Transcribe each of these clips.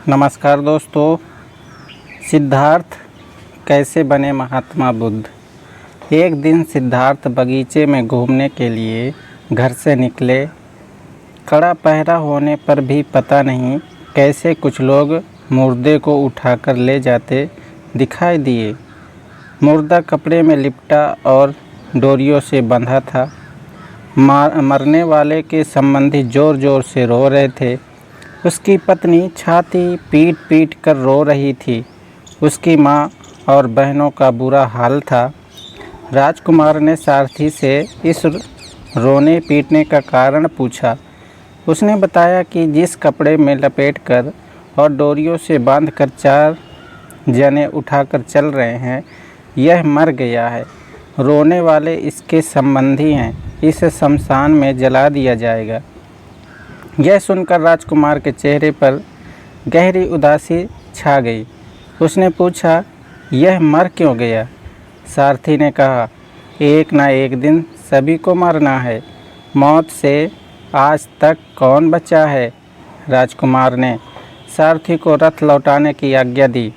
नमस्कार दोस्तों। सिद्धार्थ कैसे बने महात्मा बुद्ध। एक दिन सिद्धार्थ बगीचे में घूमने के लिए घर से निकले। कड़ा पहरा होने पर भी पता नहीं कैसे कुछ लोग मुर्दे को उठाकर ले जाते दिखाई दिए। मुर्दा कपड़े में लिपटा और डोरियों से बंधा था। मरने वाले के संबंधी ज़ोर ज़ोर से रो रहे थे। उसकी पत्नी छाती पीट पीट कर रो रही थी। उसकी माँ और बहनों का बुरा हाल था। राजकुमार ने सारथी से इस रोने पीटने का कारण पूछा। उसने बताया कि जिस कपड़े में लपेटकर और डोरियों से बांधकर 4 जने उठाकर चल रहे हैं, यह मर गया है। रोने वाले इसके संबंधी हैं। इसे शमशान में जला दिया जाएगा। यह सुनकर राजकुमार के चेहरे पर गहरी उदासी छा गई। उसने पूछा, यह मर क्यों गया? सारथी ने कहा, एक ना एक दिन सभी को मरना है। मौत से आज तक कौन बचा है? राजकुमार ने सारथी को रथ लौटाने की आज्ञा दी।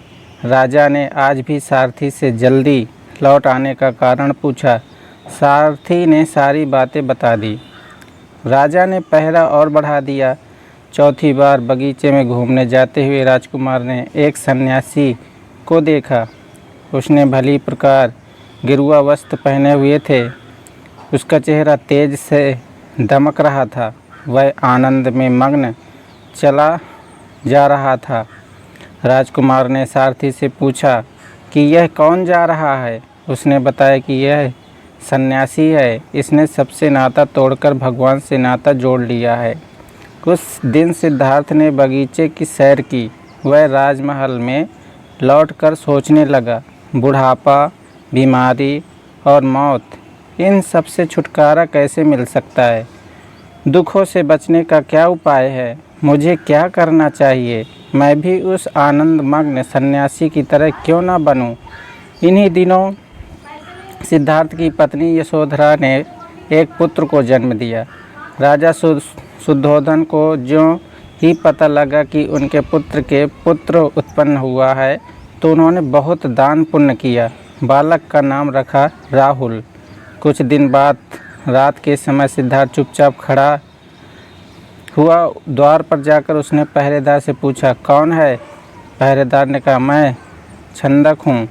राजा ने आज भी सारथी से जल्दी लौट आने का कारण पूछा। सारथी ने सारी बातें बता दी। राजा ने पहरा और बढ़ा दिया। चौथी बार बगीचे में घूमने जाते हुए राजकुमार ने एक सन्यासी को देखा। उसने भली प्रकार गेरुआ वस्त्र पहने हुए थे। उसका चेहरा तेज से दमक रहा था। वह आनंद में मग्न चला जा रहा था। राजकुमार ने सारथी से पूछा कि यह कौन जा रहा है? उसने बताया कि यह सन्यासी है। इसने सबसे नाता तोड़कर भगवान से नाता जोड़ लिया है। उस दिन सिद्धार्थ ने बगीचे की सैर की। वह राजमहल में लौटकर सोचने लगा, बुढ़ापा, बीमारी और मौत, इन सब से छुटकारा कैसे मिल सकता है? दुखों से बचने का क्या उपाय है? मुझे क्या करना चाहिए? मैं भी उस आनंद मग्न सन्यासी की तरह क्यों ना बनूं? इन्हीं दिनों सिद्धार्थ की पत्नी यशोधरा ने एक पुत्र को जन्म दिया। राजा शुद्धोधन को ज्यों ही पता लगा कि उनके पुत्र उत्पन्न हुआ है, तो उन्होंने बहुत दान पुण्य किया। बालक का नाम रखा राहुल। कुछ दिन बाद रात के समय सिद्धार्थ चुपचाप खड़ा हुआ। द्वार पर जाकर उसने पहरेदार से पूछा, कौन है? पहरेदार ने कहा, मैं छंदक हूँ।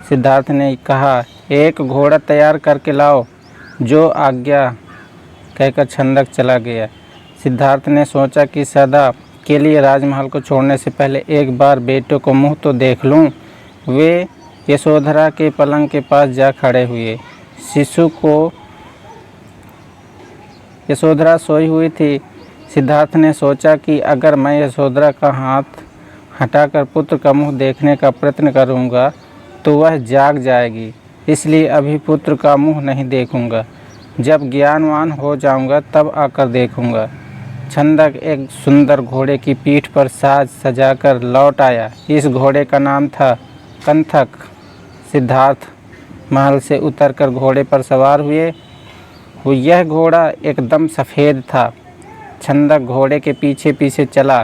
सिद्धार्थ ने कहा, एक घोड़ा तैयार करके लाओ। जो आज्ञा कहकर छंदक चला गया। सिद्धार्थ ने सोचा कि सदा के लिए राजमहल को छोड़ने से पहले एक बार बेटों को मुँह तो देख लूँ। वे यशोधरा के पलंग के पास जा खड़े हुए। शिशु को यशोधरा सोई हुई थी। सिद्धार्थ ने सोचा कि अगर मैं यशोधरा का हाथ हटाकर पुत्र का मुँह देखने का प्रयत्न करूँगा तो वह जाग जाएगी। इसलिए अभी पुत्र का मुँह नहीं देखूंगा। जब ज्ञानवान हो जाऊंगा तब आकर देखूंगा। छंदक एक सुंदर घोड़े की पीठ पर साज सजाकर लौट आया। इस घोड़े का नाम था कंथक। सिद्धार्थ महल से उतरकर घोड़े पर सवार हुए। यह घोड़ा एकदम सफ़ेद था। छंदक घोड़े के पीछे पीछे चला।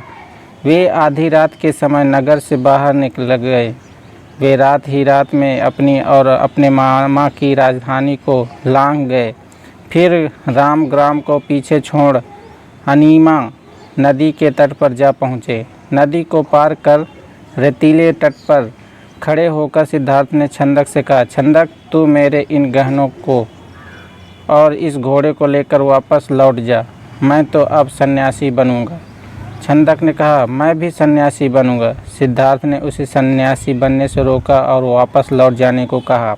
वे आधी रात के समय नगर से बाहर निकल गए। वे रात ही रात में अपनी और अपने मामा की राजधानी को लांघ गए। फिर रामग्राम को पीछे छोड़ अनीमा नदी के तट पर जा पहुँचे। नदी को पार कर रेतीले तट पर खड़े होकर सिद्धार्थ ने छंदक से कहा, छंदक, तू मेरे इन गहनों को और इस घोड़े को लेकर वापस लौट जा। मैं तो अब सन्यासी बनूंगा। छंदक ने कहा, मैं भी सन्यासी बनूंगा। सिद्धार्थ ने उसे सन्यासी बनने से रोका और वापस लौट जाने को कहा।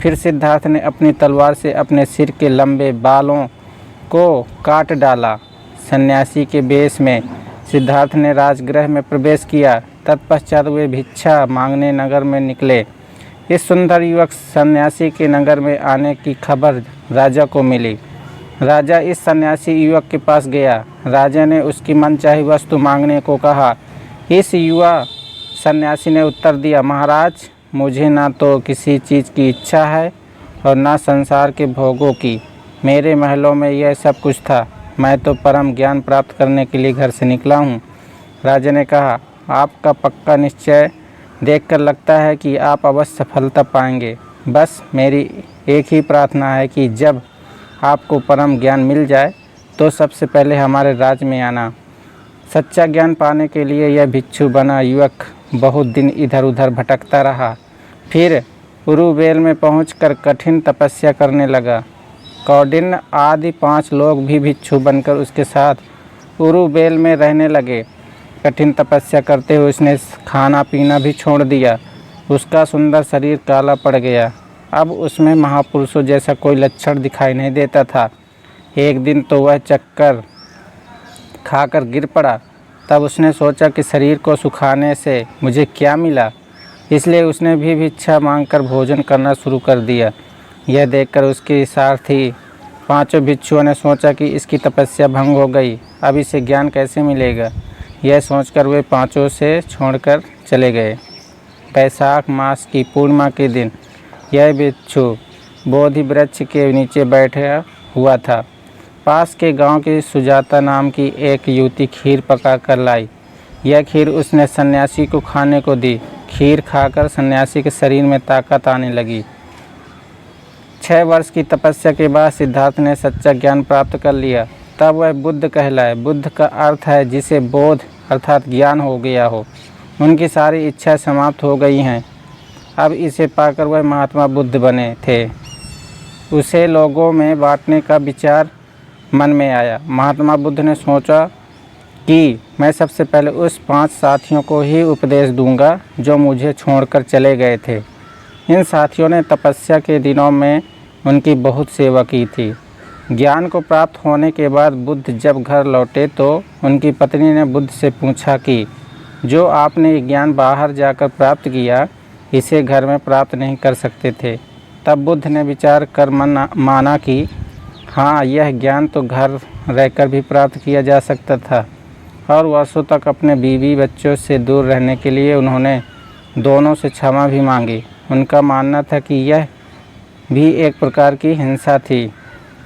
फिर सिद्धार्थ ने अपनी तलवार से अपने सिर के लंबे बालों को काट डाला। सन्यासी के वेश में सिद्धार्थ ने राजगृह में प्रवेश किया। तत्पश्चात वे भिक्षा मांगने नगर में निकले। इस सुंदर युवक सन्यासी के नगर में आने की खबर राजा को मिली। राजा इस सन्यासी युवक के पास गया। राजा ने उसकी मनचाही वस्तु मांगने को कहा। इस युवा सन्यासी ने उत्तर दिया, महाराज, मुझे ना तो किसी चीज़ की इच्छा है और ना संसार के भोगों की। मेरे महलों में यह सब कुछ था। मैं तो परम ज्ञान प्राप्त करने के लिए घर से निकला हूँ। राजा ने कहा, आपका पक्का निश्चय देखकर लगता है कि आप अवश्य सफलता पाएंगे। बस मेरी एक ही प्रार्थना है कि जब आपको परम ज्ञान मिल जाए तो सबसे पहले हमारे राज्य में आना। सच्चा ज्ञान पाने के लिए यह भिक्षु बना युवक बहुत दिन इधर उधर भटकता रहा। फिर उरुवेल में पहुंचकर कठिन तपस्या करने लगा। कौंडिन्य आदि 5 लोग भी भिक्षु बनकर उसके साथ उरुवेल में रहने लगे। कठिन तपस्या करते हुए उसने खाना पीना भी छोड़ दिया। उसका सुंदर शरीर काला पड़ गया। अब उसमें महापुरुषों जैसा कोई लक्षण दिखाई नहीं देता था। एक दिन तो वह चक्कर खाकर गिर पड़ा। तब उसने सोचा कि शरीर को सुखाने से मुझे क्या मिला, इसलिए उसने भी भिक्षा मांगकर भोजन करना शुरू कर दिया। यह देखकर उसके सारथी 5 भिक्षुओं ने सोचा कि इसकी तपस्या भंग हो गई, अब इसे ज्ञान कैसे मिलेगा। यह सोचकर वे 5 से छोड़कर चले गए। बैसाख मास की पूर्णिमा के दिन यह भिक्षु बोधि वृक्ष के नीचे बैठा हुआ था। पास के गांव की सुजाता नाम की एक युवती खीर पका कर लाई। यह खीर उसने सन्यासी को खाने को दी। खीर खाकर सन्यासी के शरीर में ताकत आने लगी। 6 वर्ष की तपस्या के बाद सिद्धार्थ ने सच्चा ज्ञान प्राप्त कर लिया। तब वह बुद्ध कहलाए। बुद्ध का अर्थ है जिसे बोध अर्थात ज्ञान हो गया हो। उनकी सारी इच्छा समाप्त हो गई हैं। अब इसे पाकर वह महात्मा बुद्ध बने थे। उसे लोगों में बांटने का विचार मन में आया। महात्मा बुद्ध ने सोचा कि मैं सबसे पहले उस 5 साथियों को ही उपदेश दूंगा जो मुझे छोड़कर चले गए थे। इन साथियों ने तपस्या के दिनों में उनकी बहुत सेवा की थी। ज्ञान को प्राप्त होने के बाद बुद्ध जब घर लौटे तो उनकी पत्नी ने बुद्ध से पूछा कि जो आपने ज्ञान बाहर जाकर प्राप्त किया, इसे घर में प्राप्त नहीं कर सकते थे। तब बुद्ध ने विचार कर माना कि हाँ, यह ज्ञान तो घर रहकर भी प्राप्त किया जा सकता था। और वर्षों तक अपने बीवी बच्चों से दूर रहने के लिए उन्होंने दोनों से क्षमा भी मांगी। उनका मानना था कि यह भी एक प्रकार की हिंसा थी।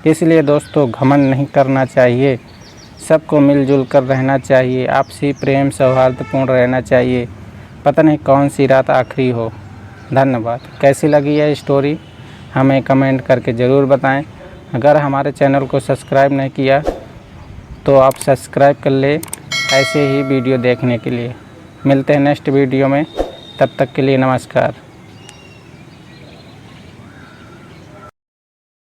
इसलिए दोस्तों, घमंड नहीं करना चाहिए, सबको मिलजुल कर रहना चाहिए, आपसी प्रेम सौहार्दपूर्ण रहना चाहिए। पता नहीं कौन सी रात आखिरी हो। धन्यवाद। कैसी लगी यह स्टोरी हमें कमेंट करके ज़रूर बताएं। अगर हमारे चैनल को सब्सक्राइब नहीं किया तो आप सब्सक्राइब कर ले ऐसे ही वीडियो देखने के लिए। मिलते हैं नेक्स्ट वीडियो में, तब तक के लिए नमस्कार।